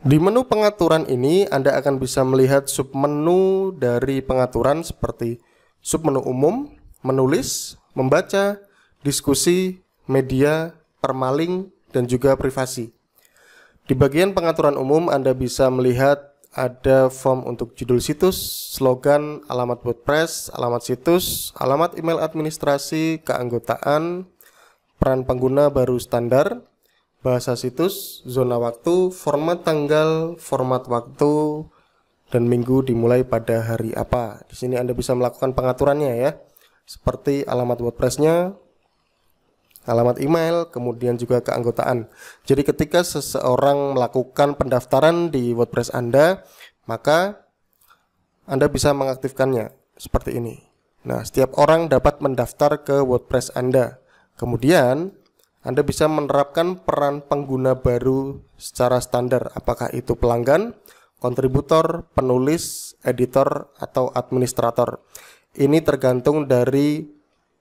Di menu pengaturan ini Anda akan bisa melihat submenu dari pengaturan seperti submenu umum, menulis, membaca, diskusi, media, permaling, dan juga privasi. Di bagian pengaturan umum Anda bisa melihat ada form untuk judul situs, slogan, alamat WordPress, alamat situs, alamat email administrasi, keanggotaan, peran pengguna baru standar, bahasa situs, zona waktu, format tanggal, format waktu, dan minggu dimulai pada hari apa. Di sini Anda bisa melakukan pengaturannya ya, seperti alamat WordPress-nya, alamat email, kemudian juga keanggotaan. Jadi ketika seseorang melakukan pendaftaran di WordPress Anda, maka Anda bisa mengaktifkannya seperti ini. Nah, setiap orang dapat mendaftar ke WordPress Anda. Kemudian Anda bisa menerapkan peran pengguna baru secara standar, apakah itu pelanggan, kontributor, penulis, editor, atau administrator. Ini tergantung dari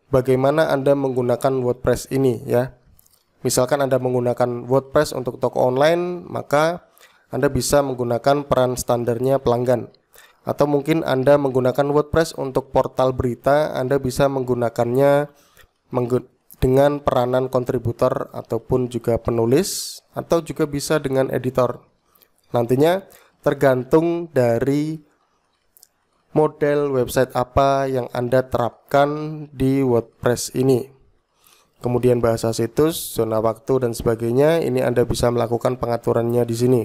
bagaimana Anda menggunakan WordPress ini ya. Misalkan Anda menggunakan WordPress untuk toko online, maka Anda bisa menggunakan peran standarnya pelanggan. Atau mungkin Anda menggunakan WordPress untuk portal berita, Anda bisa menggunakannya dengan peranan kontributor ataupun juga penulis, atau juga bisa dengan editor. Nantinya tergantung dari model website apa yang Anda terapkan di WordPress ini. Kemudian bahasa situs, zona waktu, dan sebagainya, ini Anda bisa melakukan pengaturannya di sini.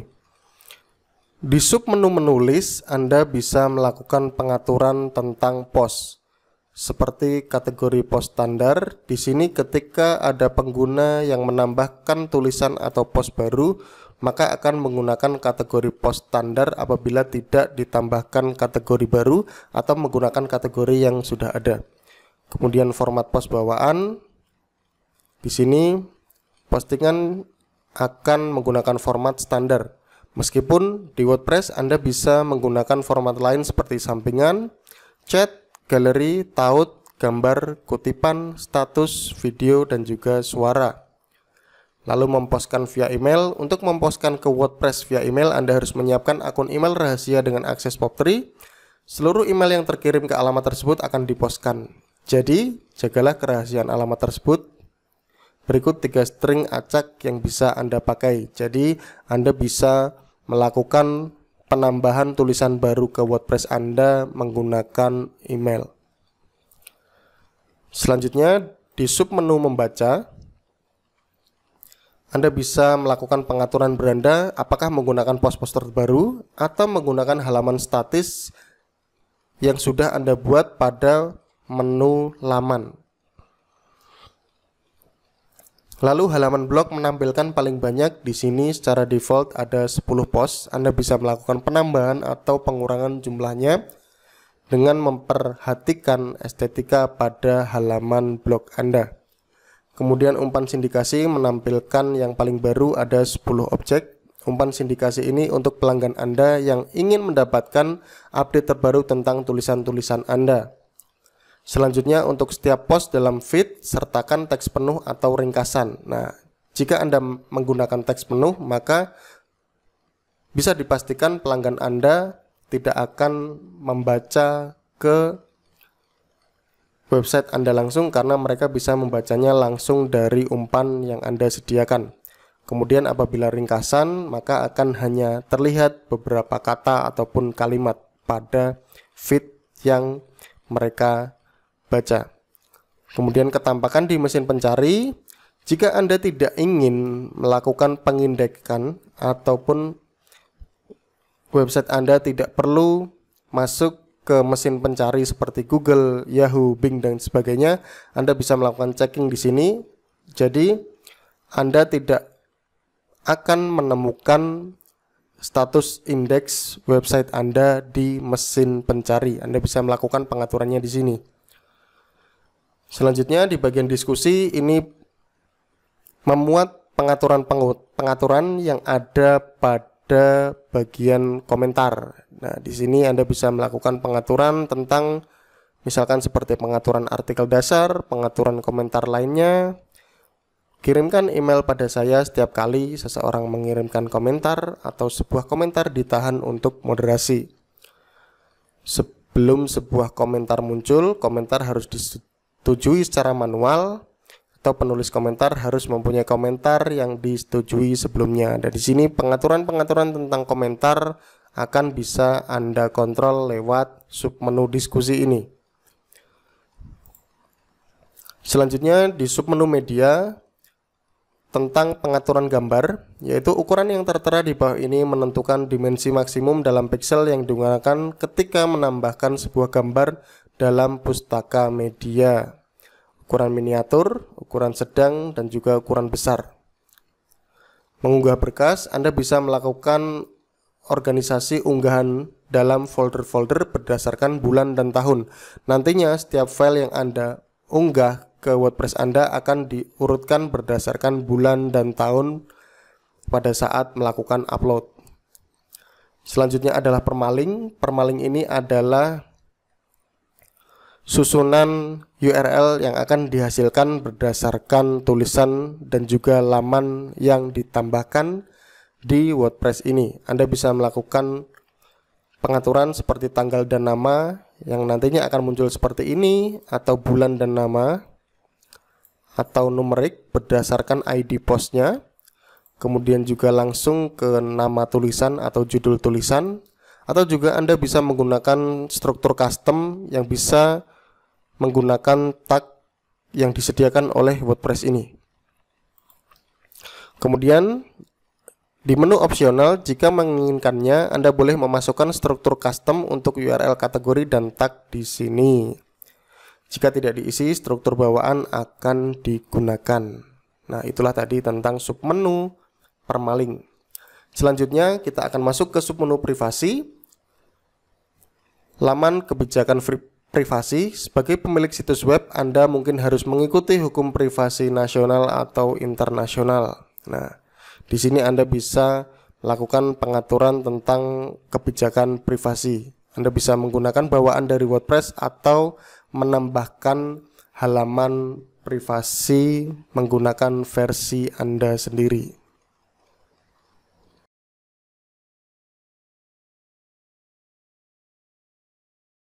Di submenu menulis, Anda bisa melakukan pengaturan tentang post. Seperti kategori post standar, di sini ketika ada pengguna yang menambahkan tulisan atau post baru, maka akan menggunakan kategori post standar apabila tidak ditambahkan kategori baru atau menggunakan kategori yang sudah ada. Kemudian format post bawaan, di sini postingan akan menggunakan format standar. Meskipun di WordPress Anda bisa menggunakan format lain seperti sampingan, chat, galeri, taut, gambar, kutipan, status, video, dan juga suara. Lalu memposkan via email. Untuk memposkan ke WordPress via email, Anda harus menyiapkan akun email rahasia dengan akses POP3. Seluruh email yang terkirim ke alamat tersebut akan diposkan. Jadi, jagalah kerahasiaan alamat tersebut. Berikut 3 string acak yang bisa Anda pakai. Jadi, Anda bisa melakukan penambahan tulisan baru ke WordPress Anda menggunakan email. Selanjutnya di submenu membaca, Anda bisa melakukan pengaturan beranda apakah menggunakan post-post terbaru atau menggunakan halaman statis yang sudah Anda buat pada menu laman. Lalu halaman blog menampilkan paling banyak. Di sini secara default ada 10 post. Anda bisa melakukan penambahan atau pengurangan jumlahnya dengan memperhatikan estetika pada halaman blog Anda. Kemudian umpan sindikasi menampilkan yang paling baru, ada 10 objek. Umpan sindikasi ini untuk pelanggan Anda yang ingin mendapatkan update terbaru tentang tulisan-tulisan Anda. Selanjutnya untuk setiap post dalam feed sertakan teks penuh atau ringkasan. Nah, jika Anda menggunakan teks penuh, maka bisa dipastikan pelanggan Anda tidak akan membaca ke website Anda langsung karena mereka bisa membacanya langsung dari umpan yang Anda sediakan. Kemudian apabila ringkasan, maka akan hanya terlihat beberapa kata ataupun kalimat pada feed yang mereka baca. Kemudian ketampakan di mesin pencari, jika Anda tidak ingin melakukan pengindekan ataupun website Anda tidak perlu masuk ke mesin pencari seperti Google, Yahoo, Bing, dan sebagainya, Anda bisa melakukan checking di sini. Jadi Anda tidak akan menemukan status indeks website Anda di mesin pencari. Anda bisa melakukan pengaturannya di sini. Selanjutnya di bagian diskusi ini memuat pengaturan yang ada pada bagian komentar. Nah, di sini Anda bisa melakukan pengaturan tentang misalkan seperti pengaturan artikel dasar, pengaturan komentar lainnya, Kirimkan email pada saya setiap kali seseorang mengirimkan komentar atau sebuah komentar ditahan untuk moderasi. Sebelum sebuah komentar muncul, komentar harus disetujui secara manual atau penulis komentar harus mempunyai komentar yang disetujui sebelumnya. Dan di sini pengaturan-pengaturan tentang komentar akan bisa Anda kontrol lewat submenu diskusi ini. Selanjutnya di submenu media tentang pengaturan gambar, yaitu ukuran yang tertera di bawah ini menentukan dimensi maksimum dalam pixel yang digunakan ketika menambahkan sebuah gambar dalam pustaka media. Ukuran miniatur, ukuran sedang, dan juga ukuran besar. Mengunggah berkas, Anda bisa melakukan organisasi unggahan dalam folder-folder berdasarkan bulan dan tahun. Nantinya setiap file yang Anda unggah ke WordPress Anda akan diurutkan berdasarkan bulan dan tahun pada saat melakukan upload. Selanjutnya adalah permaling. Permaling ini adalah susunan URL yang akan dihasilkan berdasarkan tulisan dan juga laman yang ditambahkan di WordPress ini. Anda bisa melakukan pengaturan seperti tanggal dan nama yang nantinya akan muncul seperti ini, atau bulan dan nama, atau numerik berdasarkan ID postnya, kemudian juga langsung ke nama tulisan atau judul tulisan, atau juga Anda bisa menggunakan struktur custom yang bisa menggunakan tag yang disediakan oleh WordPress ini. Kemudian di menu opsional, jika menginginkannya, Anda boleh memasukkan struktur custom untuk URL kategori dan tag di sini. Jika tidak diisi, struktur bawaan akan digunakan. Nah, itulah tadi tentang submenu permaling. Selanjutnya, kita akan masuk ke submenu privasi. Laman kebijakan privasi. Sebagai pemilik situs web, Anda mungkin harus mengikuti hukum privasi nasional atau internasional. Nah, di sini Anda bisa melakukan pengaturan tentang kebijakan privasi. Anda bisa menggunakan bawaan dari WordPress atau menambahkan halaman privasi menggunakan versi Anda sendiri.